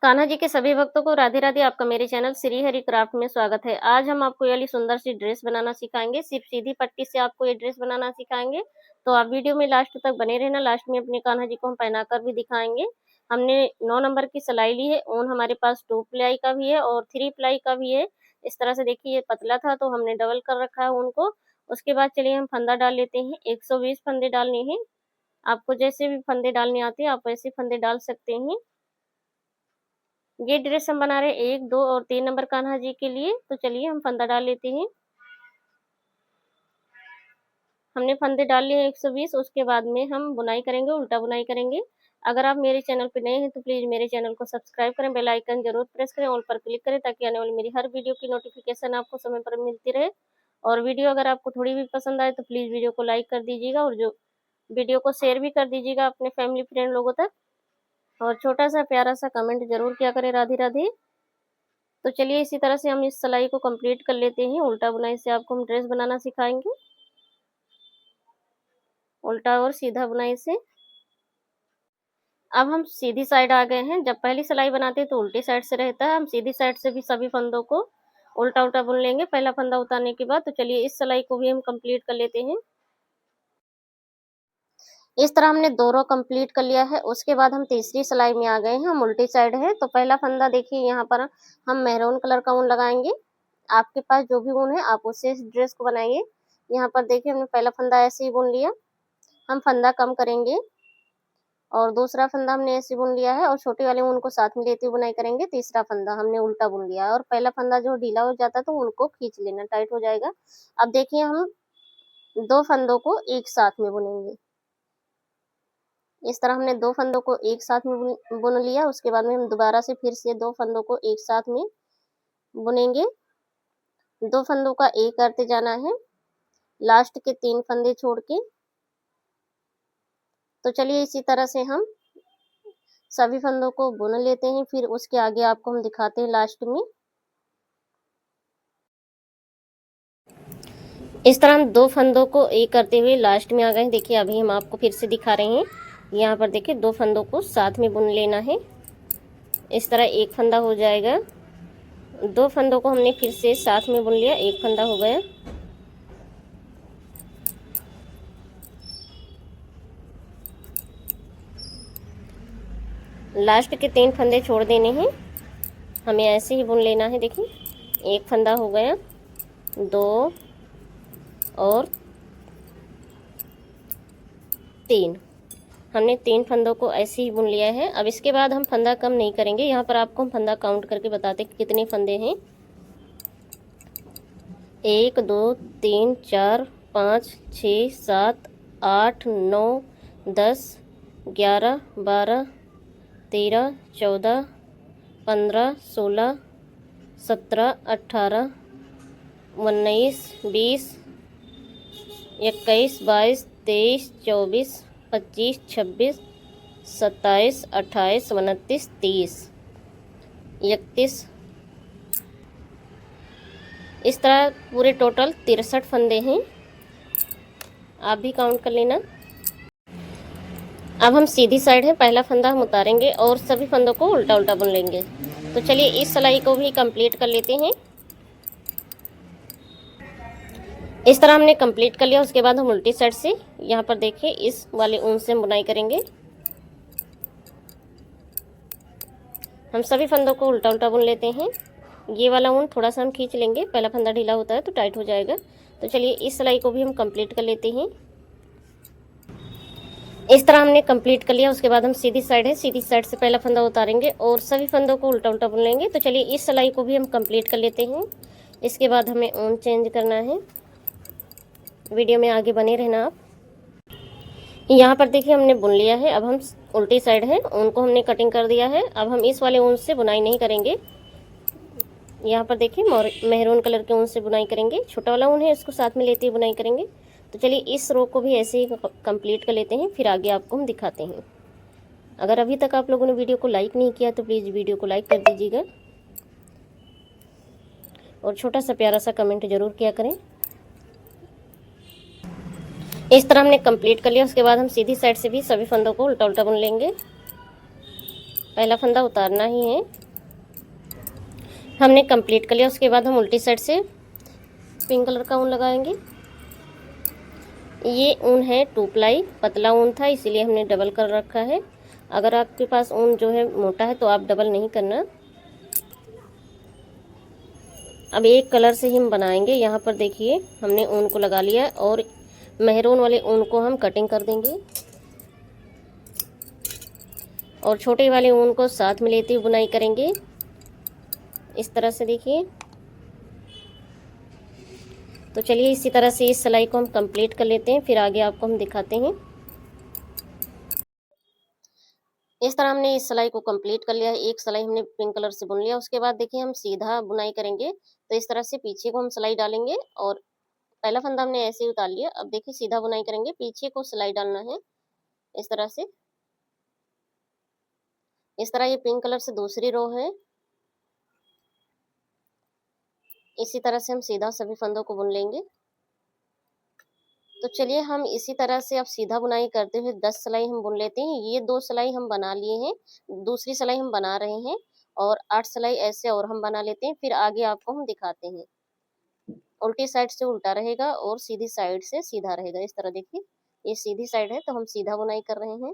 कान्हा जी के सभी भक्तों को राधे राधे। आपका मेरे चैनल श्री हरि क्राफ्ट में स्वागत है। आज हम आपको ये वाली सुंदर सी ड्रेस बनाना सिखाएंगे। सिर्फ सीधी पट्टी से आपको ये ड्रेस बनाना सिखाएंगे, तो आप वीडियो में लास्ट तक बने रहना। लास्ट में अपने कान्हा जी को हम पहनाकर भी दिखाएंगे। हमने 9 नंबर की सिलाई ली है। ऊन हमारे पास 2 प्लाई का भी है और 3 प्लाई का भी है। इस तरह से देखिए, ये पतला था तो हमने डबल कर रखा है ऊन को। उसके बाद चलिए हम फंदा डाल लेते हैं। 120 फंदे डालने हैं। आपको जैसे भी फंदे डालने आते हैं आप वैसे फंदे डाल सकते हैं। ये ड्रेस हम बना रहे हैं 1, 2 और 3 नंबर कान्हा जी के लिए। तो चलिए हम फंदा डाल लेते हैं। हमने फंदे डाल लिए हैं 120। उसके बाद में हम बुनाई करेंगे, उल्टा बुनाई करेंगे। अगर आप मेरे चैनल पे नए हैं तो प्लीज़ मेरे चैनल को सब्सक्राइब करें, बेल आइकन जरूर प्रेस करें, ऑल पर क्लिक करें ताकि आने वाली मेरी हर वीडियो की नोटिफिकेशन आपको समय पर मिलती रहे। और वीडियो अगर आपको थोड़ी भी पसंद आए तो प्लीज़ वीडियो को लाइक कर दीजिएगा और जो वीडियो को शेयर भी कर दीजिएगा अपने फैमिली फ्रेंड लोगों तक। और छोटा सा प्यारा सा कमेंट जरूर किया करें राधे राधे। तो चलिए इसी तरह से हम इस सिलाई को कंप्लीट कर लेते हैं। उल्टा बुनाई से आपको हम ड्रेस बनाना सिखाएंगे, उल्टा और सीधा बुनाई से। अब हम सीधी साइड आ गए हैं। जब पहली सिलाई बनाते हैं तो उल्टी साइड से रहता है, हम सीधी साइड से भी सभी फंदों को उल्टा उल्टा बुन लेंगे पहला फंदा उतारने के बाद। तो चलिए इस सिलाई को भी हम कंप्लीट कर लेते हैं। इस तरह हमने 2 रो कंप्लीट कर लिया है। उसके बाद हम तीसरी सिलाई में आ गए हैं। हम उल्टी साइड है तो पहला फंदा देखिए, यहाँ पर हम मैरून कलर का ऊन लगाएंगे। आपके पास जो भी ऊन है आप उससे इस ड्रेस को बनाइए। यहाँ पर देखिए हमने पहला फंदा ऐसे ही बुन लिया। हम फंदा कम करेंगे और दूसरा फंदा हमने ऐसे बुन लिया है और छोटे वाले ऊन को साथ में लेते हुए बुनाई करेंगे। तीसरा फंदा हमने उल्टा बुन लिया है और पहला फंदा जो ढीला हो जाता है तो उनको खींच लेना, टाइट हो जाएगा। अब देखिए हम 2 फंदों को एक साथ में बुनेंगे। इस तरह हमने 2 फंदों को एक साथ में बुन लिया। उसके बाद में हम दोबारा से फिर से 2 फंदों को एक साथ में बुनेंगे। 2 फंदों का एक करते जाना है, लास्ट के 3 फंदे छोड़ के। तो चलिए इसी तरह से हम सभी फंदों को बुन लेते हैं, फिर उसके आगे आपको हम दिखाते हैं लास्ट में। इस तरह हम 2 फंदों को एक करते हुए लास्ट में आ गए। देखिए अभी हम आपको फिर से दिखा रहे हैं। यहाँ पर देखिए 2 फंदों को साथ में बुन लेना है। इस तरह एक फंदा हो जाएगा। 2 फंदों को हमने फिर से साथ में बुन लिया, एक फंदा हो गया। लास्ट के 3 फंदे छोड़ देने हैं, हमें ऐसे ही बुन लेना है। देखिए एक फंदा हो गया, 2 और 3। हमने 3 फंदों को ऐसे ही बुन लिया है। अब इसके बाद हम फंदा कम नहीं करेंगे। यहाँ पर आपको हम फंदा काउंट करके बताते हैं कितने फंदे हैं। 1, 2, 3, 4, 5, 6, 7, 8, 9, 10, 11, 12, 13, 14, 15, 16, 17, 18, 19, 20, 21, 22, 23, 24, 25, 26, 27, 28, 29, 30, 31। इस तरह पूरे टोटल 63 फंदे हैं। आप भी काउंट कर लेना। अब हम सीधी साइड है, पहला फंदा हम उतारेंगे और सभी फंदों को उल्टा उल्टा बुन लेंगे। तो चलिए इस सिलाई को भी कंप्लीट कर लेते हैं। इस तरह हमने कंप्लीट कर लिया। उसके बाद हम उल्टी साइड से यहाँ पर देखिए इस वाले ऊन से हम बुनाई करेंगे। हम सभी फंदों को उल्टा उल्टा बुन लेते हैं। ये वाला ऊन थोड़ा सा हम खींच लेंगे, पहला फंदा ढीला होता है तो टाइट हो जाएगा। तो चलिए इस सिलाई को भी हम कंप्लीट कर लेते हैं। इस तरह हमने कंप्लीट कर लिया। उसके बाद हम सीधी साइड है, सीधी साइड से पहला फंदा उतारेंगे और सभी फंदों को उल्टा उल्टा बुन लेंगे। तो चलिए इस सिलाई को भी हम कंप्लीट कर लेते हैं। इसके बाद हमें ऊन चेंज करना है। वीडियो में आगे बने रहना आप। यहाँ पर देखिए हमने बुन लिया है। अब हम उल्टी साइड है, ऊन को हमने कटिंग कर दिया है। अब हम इस वाले ऊन से बुनाई नहीं करेंगे। यहाँ पर देखिए मैरून कलर के ऊन से बुनाई करेंगे। छोटा वाला ऊन है, इसको साथ में लेते हुए बुनाई करेंगे। तो चलिए इस रो को भी ऐसे ही कंप्लीट कर लेते हैं, फिर आगे आपको हम दिखाते हैं। अगर अभी तक आप लोगों ने वीडियो को लाइक नहीं किया तो प्लीज़ वीडियो को लाइक कर दीजिएगा और छोटा सा प्यारा सा कमेंट जरूर किया करें। इस तरह हमने कंप्लीट कर लिया। उसके बाद हम सीधी साइड से भी सभी फंदों को उल्टा उल्टा बुन लेंगे। पहला फंदा उतारना ही है। हमने कंप्लीट कर लिया। उसके बाद हम उल्टी साइड से पिंक कलर का ऊन लगाएंगे। ये ऊन है 2 प्लाई, पतला ऊन था इसीलिए हमने डबल कर रखा है। अगर आपके पास ऊन जो है मोटा है तो आप डबल नहीं करना। अब एक कलर से ही हम बनाएंगे। यहाँ पर देखिए हमने ऊन को लगा लिया और मेहरून वाले ऊन को हम कटिंग कर देंगे और छोटे वाले ऊन को साथ में लेते हुए बुनाई करेंगे इस तरह से। देखिए, तो चलिए इसी तरह से इस सिलाई को हम कंप्लीट कर लेते हैं, फिर आगे आपको हम दिखाते हैं। इस तरह हमने इस सिलाई को कंप्लीट कर लिया है। एक सिलाई हमने पिंक कलर से बुन लिया। उसके बाद देखिए हम सीधा बुनाई करेंगे। तो इस तरह से पीछे को हम सिलाई डालेंगे और पहला फंदा हमने ऐसे ही उतार लिया। अब देखिए सीधा बुनाई करेंगे, पीछे को सिलाई डालना है इस तरह से। इस तरह ये पिंक कलर से दूसरी रो है। इसी तरह से हम सीधा सभी फंदों को बुन लेंगे। तो चलिए हम इसी तरह से अब सीधा बुनाई करते हुए 10 सिलाई हम बुन लेते हैं। ये 2 सिलाई हम बना लिए हैं, दूसरी सिलाई हम बना रहे हैं और 8 सिलाई ऐसे और हम बना लेते हैं, फिर आगे आपको हम दिखाते हैं। उल्टी साइड से उल्टा रहेगा और सीधी साइड से सीधा रहेगा। इस तरह देखिए, ये सीधी साइड है तो हम सीधा बुनाई कर रहे हैं।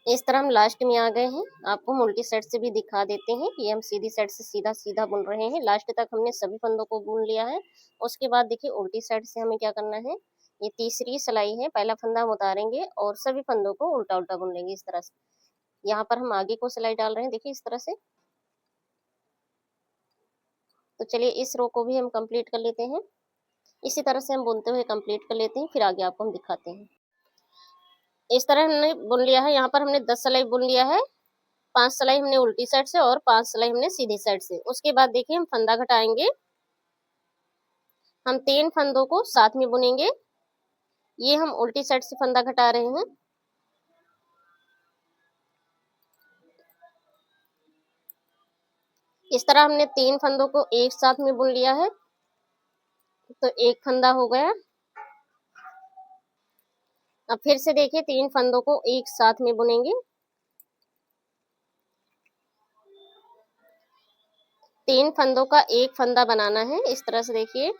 इस तरह हम लास्ट में आ गए हैं। आपको हम उल्टी साइड से भी दिखा देते हैं कि हम सीधी साइड से सीधा सीधा बुन रहे हैं। लास्ट तक हमने सभी फंदों को बुन लिया है। उसके बाद देखिए उल्टी साइड से हमें क्या करना है, ये तीसरी सिलाई है, पहला फंदा हम उतारेंगे और सभी फंदों को उल्टा उल्टा बुन लेंगे इस तरह से। यहाँ पर हम आगे को सिलाई डाल रहे हैं, देखिए इस तरह से। तो चलिए इस रो को भी हम कंप्लीट कर लेते हैं। इसी तरह से हम बुनते हुए कंप्लीट कर लेते हैं, फिर आगे आपको हम दिखाते हैं। इस तरह हमने बुन लिया है। यहाँ पर हमने 10 सिलाई बुन लिया है। 5 सिलाई हमने उल्टी साइड से और 5 सिलाई हमने सीधी साइड से। उसके बाद देखिए हम फंदा घटाएंगे। हम 3 फंदों को साथ में बुनेंगे। ये हम उल्टी साइड से फंदा घटा रहे हैं। इस तरह हमने 3 फंदों को एक साथ में बुन लिया है, तो एक फंदा हो गया। अब फिर से देखिए 3 फंदों को एक साथ में बुनेंगे। 3 फंदों का एक फंदा बनाना है इस तरह से। देखिए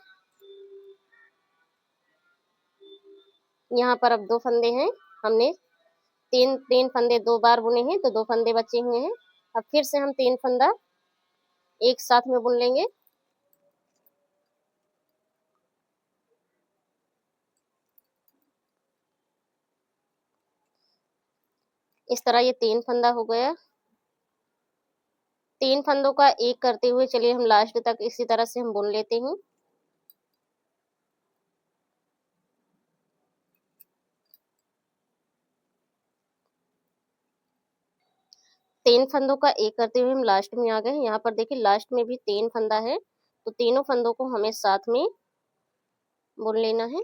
यहाँ पर अब 2 फंदे हैं। हमने तीन फंदे 2 बार बुने हैं तो 2 फंदे बचे हुए हैं। अब फिर से हम 3 फंदा एक साथ में बुन लेंगे। इस तरह ये 3 फंदा हो गया। 3 फंदों का एक करते हुए चलिए हम लास्ट तक इसी तरह से हम बुन लेते हैं। तीन फंदों का एक करते हुए हम लास्ट में आ गए। यहाँ पर देखिए लास्ट में भी 3 फंदा है, तो तीनों फंदों को हमें साथ में बुन लेना है।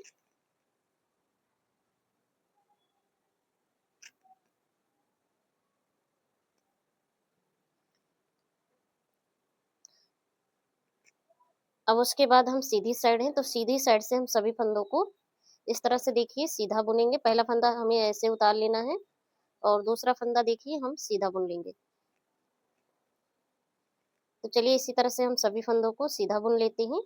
अब उसके बाद हम सीधी साइड है, तो सीधी साइड से हम सभी फंदों को इस तरह से देखिए सीधा बुनेंगे। पहला फंदा हमें ऐसे उतार लेना है और दूसरा फंदा देखिए हम सीधा बुन लेंगे। तो चलिए इसी तरह से हम सभी फंदों को सीधा बुन लेते हैं।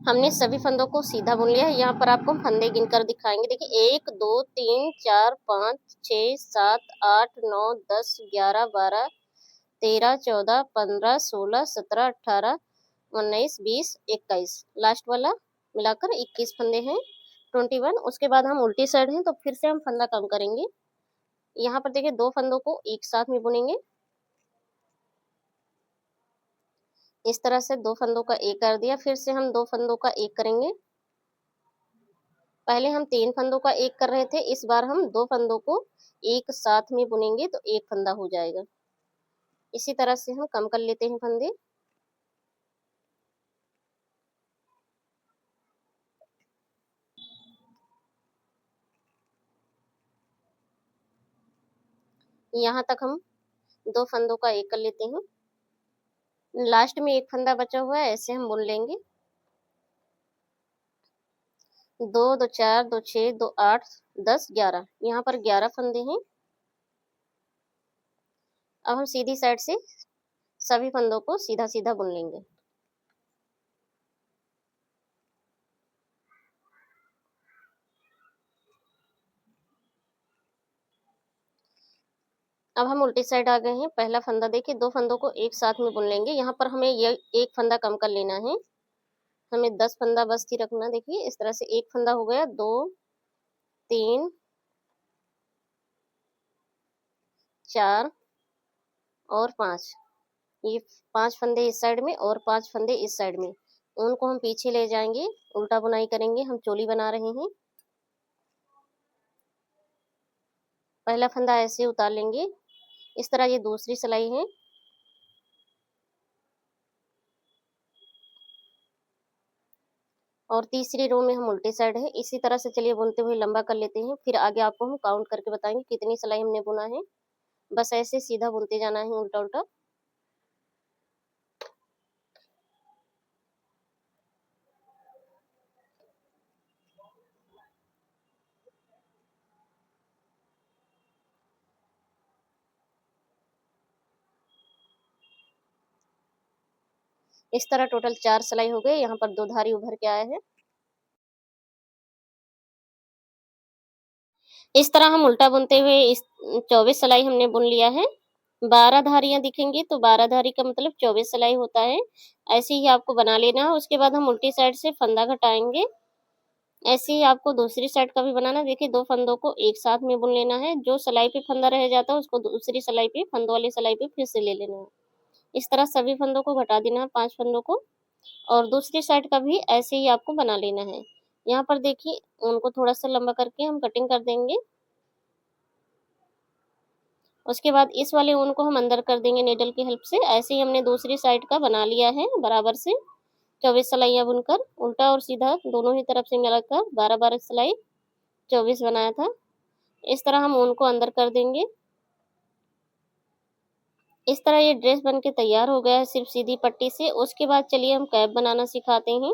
हमने सभी फंदों को सीधा बुन लिया है। यहाँ पर आपको हम फंदे गिनकर दिखाएंगे। देखिए 1 2 3 4 5 6 7 8 9 10 11 12 13 14 15 16 17 18 19 20 21, लास्ट वाला मिलाकर 21 फंदे हैं, 21। उसके बाद हम उल्टी साइड हैं तो फिर से हम फंदा कम करेंगे। यहाँ पर देखिए 2 फंदों को एक साथ में बुनेंगे इस तरह से। 2 फंदों का एक कर दिया, फिर से हम 2 फंदों का एक करेंगे। पहले हम 3 फंदों का एक कर रहे थे, इस बार हम 2 फंदों को एक साथ में बुनेंगे तो एक फंदा हो जाएगा। इसी तरह से हम कम कर लेते हैं फंदे। यहाँ तक हम 2 फंदों का एक कर लेते हैं। लास्ट में एक फंदा बचा हुआ है, ऐसे हम बुन लेंगे। 2 2 4 2 6 2 8 10 11, यहाँ पर 11 फंदे हैं। अब हम सीधी साइड से सभी फंदों को सीधा सीधा बुन लेंगे। अब हम उल्टी साइड आ गए हैं। पहला फंदा देखिए, 2 फंदों को एक साथ में बुन लेंगे। यहाँ पर हमें ये एक फंदा कम कर लेना है। हमें 10 फंदा बस ही रखना। देखिए इस तरह से एक फंदा हो गया, 2 3 4 और 5। ये 5 फंदे इस साइड में और 5 फंदे इस साइड में, उनको हम पीछे ले जाएंगे, उल्टा बुनाई करेंगे। हम चोली बना रहे हैं। पहला फंदा ऐसे उतार लेंगे। इस तरह ये दूसरी सिलाई है। और तीसरी रो में हम उल्टी साइड है। इसी तरह से चलिए बुनते हुए लंबा कर लेते हैं, फिर आगे आपको हम काउंट करके बताएंगे कितनी सिलाई हमने बुना है। बस ऐसे सीधा बुनते जाना है, उल्टा उल्टा। इस तरह टोटल 4 सिलाई हो गई। यहाँ पर 2 धारी उभर के आया है। इस तरह हम उल्टा बुनते हुए इस 24 सिलाई हमने बुन लिया है। 12 धारियां दिखेंगी तो 12 धारी का मतलब 24 सिलाई होता है। ऐसे ही आपको बना लेना है। उसके बाद हम उल्टी साइड से फंदा घटाएंगे। ऐसे ही आपको दूसरी साइड का भी बनाना। देखिए 2 फंदों को एक साथ में बुन लेना है। जो सिलाई पे फंदा रह जाता है उसको दूसरी सिलाई पे, फंदों वाली सिलाई पे फिर से ले लेना है। इस तरह सभी फंदों को घटा देना है, 5 फंदों को। और दूसरी साइड का भी ऐसे ही आपको बना लेना है। यहाँ पर देखिए उनको थोड़ा सा लंबा करके हम कटिंग कर देंगे। उसके बाद इस वाले ऊन को हम अंदर कर देंगे नीडल की हेल्प से। ऐसे ही हमने दूसरी साइड का बना लिया है बराबर से 24 सिलाइयाँ बुनकर, उल्टा और सीधा दोनों ही तरफ से मिलाकर 12-12 सिलाई 24 बनाया था। इस तरह हम ऊन को अंदर कर देंगे। इस तरह ये ड्रेस बन के तैयार हो गया है सिर्फ सीधी पट्टी से। उसके बाद चलिए हम कैप बनाना सिखाते हैं।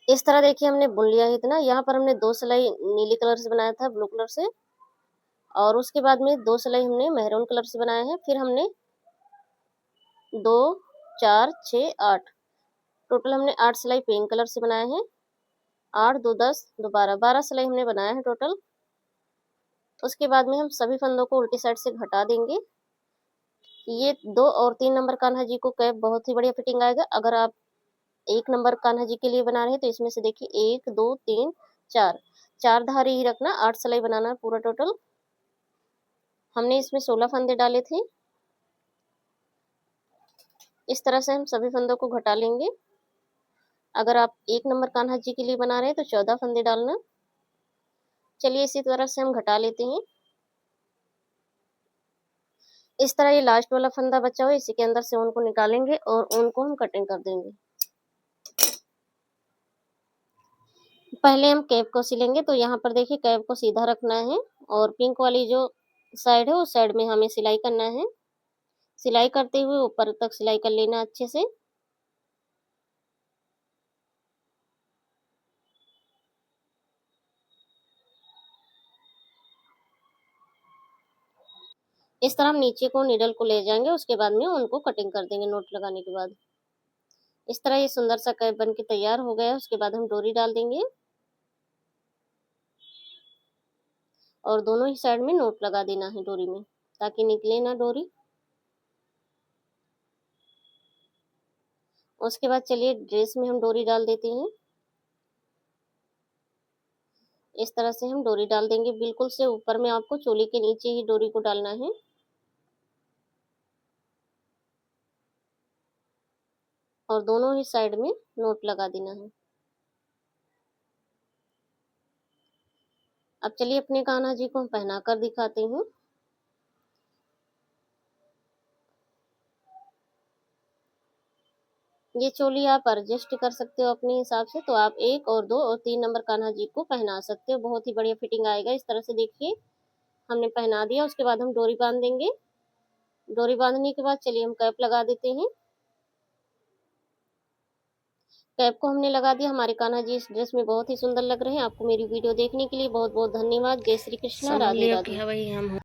इस तरह देखिए हमने बुन लिया है इतना। यहाँ पर हमने 2 सिलाई नीली कलर से बनाया था, ब्लू कलर से, और उसके बाद में 2 सिलाई हमने मेहरून कलर से बनाया है। फिर हमने 2 4 6 8, टोटल हमने 8 सिलाई पिंक कलर से बनाया है। 8 2 10 2 12 सिलाई हमने बनाया है टोटल। उसके बाद में हम सभी फंदों को उल्टी साइड से घटा देंगे। ये 2 और 3 नंबर कान्हा जी को कैप बहुत ही बढ़िया फिटिंग आएगा। अगर आप 1 नंबर कान्हा जी के लिए बना रहे हैं तो इसमें से देखिए 1 2 3 4, 4 धारी ही रखना, 8 सिलाई बनाना है पूरा टोटल। हमने इसमें 16 फंदे डाले थे। इस तरह से हम सभी फंदों को घटा लेंगे। अगर आप 1 नंबर कान्हा जी के लिए बना रहे हैं तो 14 फंदे डालना। चलिए इसी तरह से हम घटा लेते हैं। इस तरह ये लास्ट वाला फंदा बचा हुआ है, इसी के अंदर से ऊन को निकालेंगे और ऊन को हम कटिंग कर देंगे। पहले हम कैप को सिलेंगे। तो यहाँ पर देखिए कैप को सीधा रखना है और पिंक वाली जो साइड है उस साइड में हमें सिलाई करना है। सिलाई करते हुए ऊपर तक सिलाई कर लेना अच्छे से। इस तरह हम नीचे को नीडल को ले जाएंगे। उसके बाद में उनको कटिंग कर देंगे नोट लगाने के बाद। इस तरह ये सुंदर सा कैप बन के तैयार हो गया है। उसके बाद हम डोरी डाल देंगे और दोनों ही साइड में नोट लगा देना है डोरी में, ताकि निकले ना डोरी। उसके बाद चलिए ड्रेस में हम डोरी डाल देते हैं। इस तरह से हम डोरी डाल देंगे। बिल्कुल से ऊपर में आपको चोली के नीचे ही डोरी को डालना है। और दोनों ही साइड में नोट लगा देना है। अब चलिए अपने कान्हा जी को हम पहना कर दिखाते हैं। ये चोली आप एडजस्ट कर सकते हो अपने हिसाब से। तो आप 1 और 2 और 3 नंबर कान्हा जी को पहना सकते हो। बहुत ही बढ़िया फिटिंग आएगा। इस तरह से देखिए हमने पहना दिया। उसके बाद हम डोरी बांध देंगे। डोरी बांधने के बाद चलिए हम कैप लगा देते हैं। कैप को हमने लगा दिया। हमारे कान्हा जी इस ड्रेस में बहुत ही सुंदर लग रहे हैं। आपको मेरी वीडियो देखने के लिए बहुत बहुत धन्यवाद। जय श्री कृष्णा, राधे राधे।